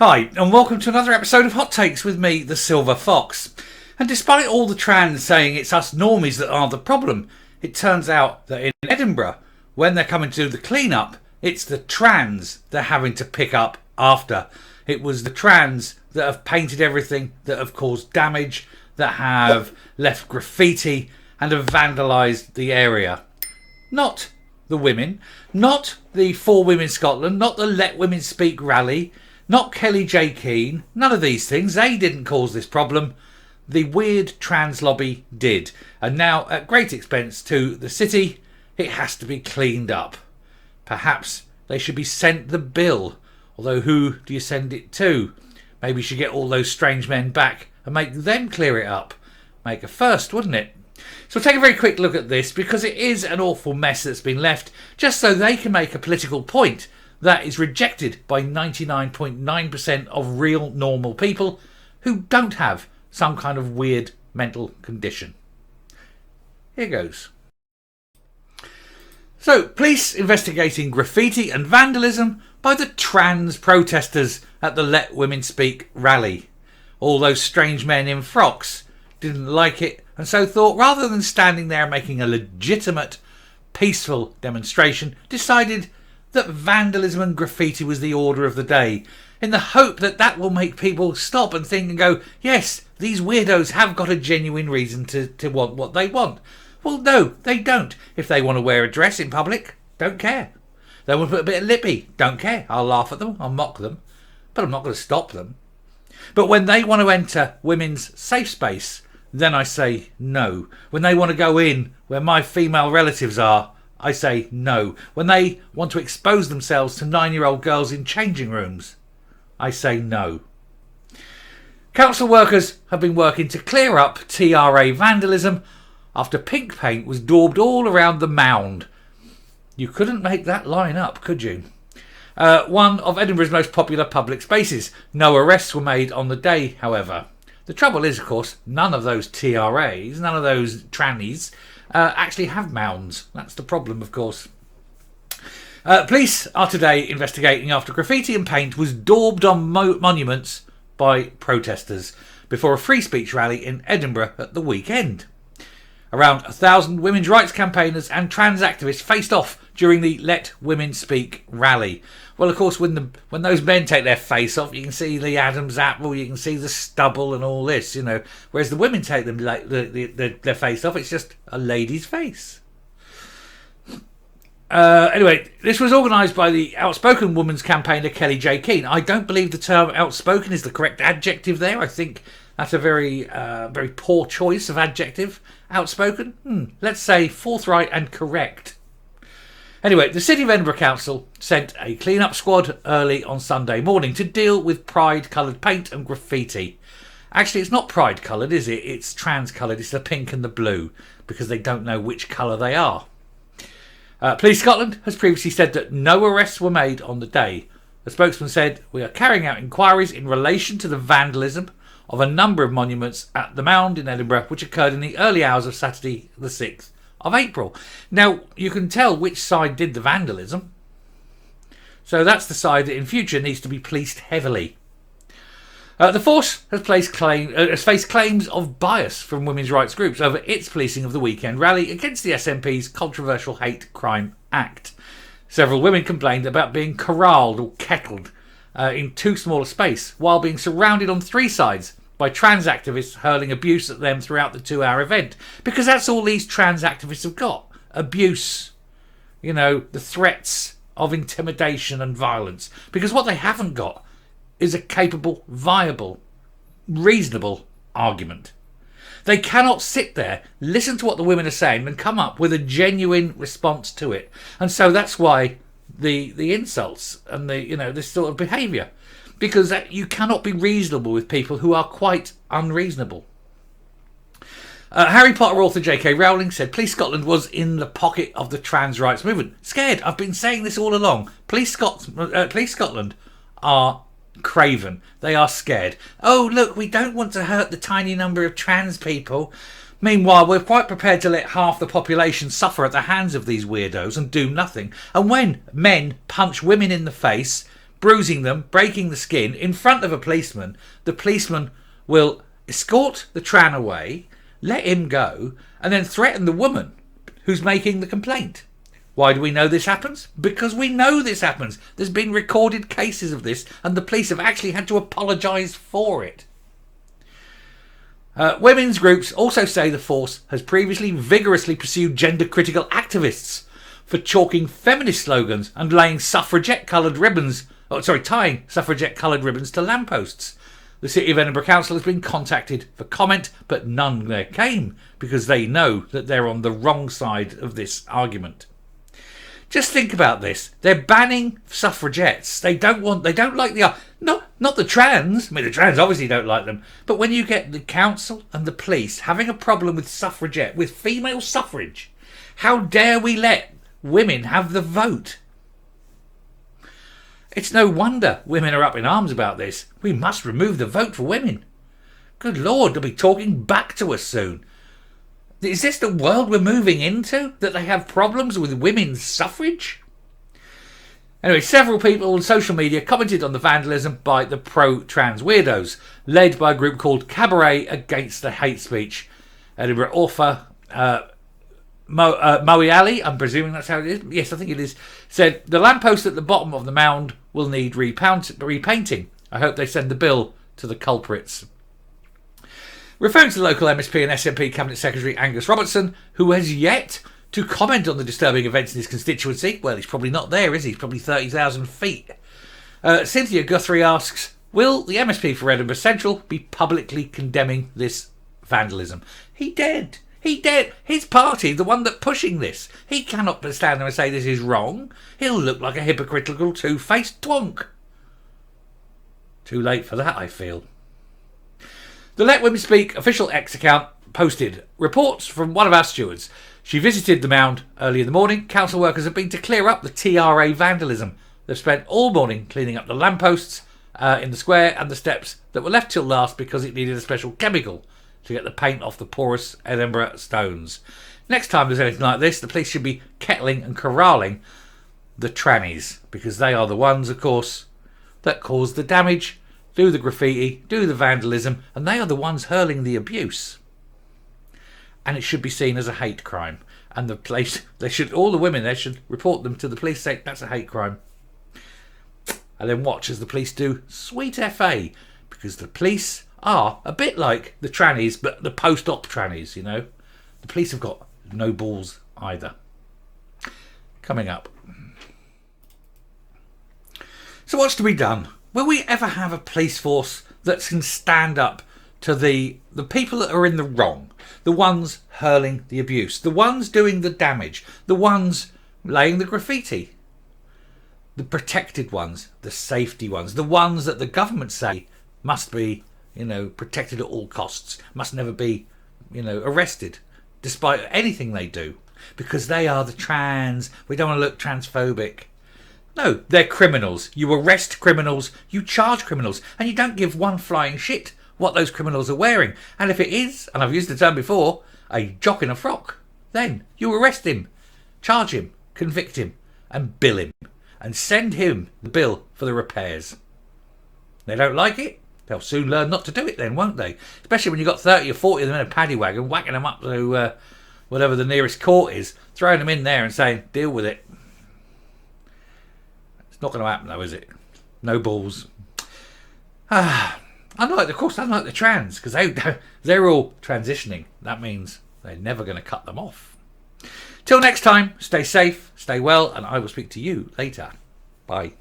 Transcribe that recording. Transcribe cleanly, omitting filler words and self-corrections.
Hi, and welcome to another episode of Hot Takes with me, the Silver Fox. And despite all the trans saying it's us normies that are the problem, it turns out that in Edinburgh, when they're coming to do the clean-up, it's the trans they're having to pick up after. It was the trans that have painted everything, that have caused damage, that have left graffiti and have vandalised the area. Not the women, not the For Women Scotland, not the Let Women Speak rally, not Kelly J. Keane, none of these things. They didn't cause this problem. The weird trans lobby did. And now, at great expense to the city, it has to be cleaned up. Perhaps they should be sent the bill. Although who do you send it to? Maybe you should get all those strange men back and make them clear it up. Make a first, wouldn't it? So we'll take a very quick look at this because it is an awful mess that's been left just so they can make a political point that is rejected by 99.9% of real normal people who don't have some kind of weird mental condition. Here goes. So, police investigating graffiti and vandalism by the trans protesters at the Let Women Speak rally. All those strange men in frocks didn't like it and so thought rather than standing there making a legitimate, peaceful demonstration, decided that vandalism and graffiti was the order of the day, in the hope that that will make people stop and think and go, yes, these weirdos have got a genuine reason to want what they want. Well, no, they don't. If they want to wear a dress in public, don't care. They want to put a bit of lippy, don't care. I'll laugh at them, I'll mock them, but I'm not going to stop them. But when they want to enter women's safe space, then I say no. When they want to go in where my female relatives are, I say no. When they want to expose themselves to 9-year-old girls in changing rooms, I say no. Council workers have been working to clear up TRA vandalism after pink paint was daubed all around the mound. You couldn't make that line up, could you? One of Edinburgh's most popular public spaces. No arrests were made on the day, however. The trouble is, of course, none of those TRAs, none of those trannies, actually have mounds. That's the problem, of course. Police are today investigating after graffiti and paint was daubed on monuments by protesters before a free speech rally in Edinburgh at the weekend. Around 1,000 women's rights campaigners and trans activists faced off during the Let Women Speak rally. Well, of course, when those men take their face off, you can see the Adam's apple, you can see the stubble and all this, you know. Whereas the women take them their face off, it's just a lady's face. Anyway, this was organised by the outspoken women's campaigner Kelly J. Keane. I don't believe the term outspoken is the correct adjective there. I think that's a very poor choice of adjective. Outspoken? Let's say forthright and correct. Anyway, the City of Edinburgh Council sent a clean-up squad early on Sunday morning to deal with pride-coloured paint and graffiti. Actually, it's not pride-coloured, is it? It's trans-coloured. It's the pink and the blue, because they don't know which colour they are. Police Scotland has previously said that no arrests were made on the day. The spokesman said, "We are carrying out inquiries in relation to the vandalism of a number of monuments at the Mound in Edinburgh, which occurred in the early hours of Saturday the 6th of April. Now, you can tell which side did the vandalism. So that's the side that in future needs to be policed heavily. The force has faced claims of bias from women's rights groups over its policing of the weekend rally against the SNP's controversial Hate Crime Act. Several women complained about being corralled or kettled in too small a space while being surrounded on three sides by trans activists hurling abuse at them throughout the 2-hour event. Because that's all these trans activists have got. Abuse. You know, the threats of intimidation and violence. Because what they haven't got is a capable, viable, reasonable argument. They cannot sit there, listen to what the women are saying and come up with a genuine response to it. And so that's why the insults and this sort of behaviour. Because you cannot be reasonable with people who are quite unreasonable. Harry Potter author J.K. Rowling said Police Scotland was in the pocket of the trans rights movement. Scared. I've been saying this all along. Police Scotland are craven. They are scared. Oh, look, we don't want to hurt the tiny number of trans people. Meanwhile, we're quite prepared to let half the population suffer at the hands of these weirdos and do nothing. And when men punch women in the face, bruising them, breaking the skin in front of a policeman. The policeman will escort the tran away, let him go, and then threaten the woman who's making the complaint. Why do we know this happens? Because we know this happens. There's been recorded cases of this, and the police have actually had to apologise for it. Women's groups also say the force has previously vigorously pursued gender-critical activists for chalking feminist slogans and tying suffragette-coloured ribbons to lampposts. The City of Edinburgh Council has been contacted for comment, but none there came because they know that they're on the wrong side of this argument. Just think about this. They're banning suffragettes. They don't like not the trans. I mean, the trans obviously don't like them. But when you get the council and the police having a problem with female suffrage, how dare we let women have the vote? It's no wonder women are up in arms about this. We must remove the vote for women. Good Lord, they'll be talking back to us soon. Is this the world we're moving into? That they have problems with women's suffrage? Anyway, several people on social media commented on the vandalism by the pro-trans weirdos, led by a group called Cabaret Against the Hate Speech. Edinburgh author Moe Ali, I'm presuming that's how it is. Yes, I think it is. Said, the lamppost at the bottom of the mound will need repainting. I hope they send the bill to the culprits. Referring to the local MSP and SNP Cabinet Secretary Angus Robertson, who has yet to comment on the disturbing events in his constituency. Well, he's probably not there, is he? He's probably 30,000 feet. Cynthia Guthrie asks, will the MSP for Edinburgh Central be publicly condemning this vandalism? He did. His party, the one that's pushing this. He cannot stand there and say this is wrong. He'll look like a hypocritical two-faced twonk. Too late for that, I feel. The Let Women Speak official X account posted reports from one of our stewards. She visited the mound early in the morning. Council workers have been to clear up the TRA vandalism. They've spent all morning cleaning up the lampposts in the square and the steps that were left till last because it needed a special chemical to get the paint off the porous Edinburgh stones. Next time there's anything like this, the police should be kettling and corralling the trannies, because they are the ones, of course, that cause the damage, do the graffiti, do the vandalism, and they are the ones hurling the abuse. And it should be seen as a hate crime. And the police, all the women there should report them to the police, say that's a hate crime. And then watch as the police do sweet FA, because the police are a bit like the trannies, but the post-op trannies, you know. The police have got no balls either. Coming up. So what's to be done? Will we ever have a police force that can stand up to the people that are in the wrong? The ones hurling the abuse, the ones doing the damage, the ones laying the graffiti, the protected ones, the safety ones, the ones that the government say must be, protected at all costs, must never be, arrested, despite anything they do, because they are the trans. We don't want to look transphobic. No, they're criminals. You arrest criminals, you charge criminals, and you don't give one flying shit what those criminals are wearing. And if it is, and I've used the term before, a jock in a frock, then you arrest him, charge him, convict him, and bill him, and send him the bill for the repairs. They don't like it? They'll soon learn not to do it then, won't they? Especially when you've got 30 or 40 of them in a paddy wagon, whacking them up to whatever the nearest court is, throwing them in there and saying, deal with it. It's not going to happen though, is it? No balls. Unlike the trans, because they're all transitioning. That means they're never going to cut them off. Till next time, stay safe, stay well, and I will speak to you later. Bye.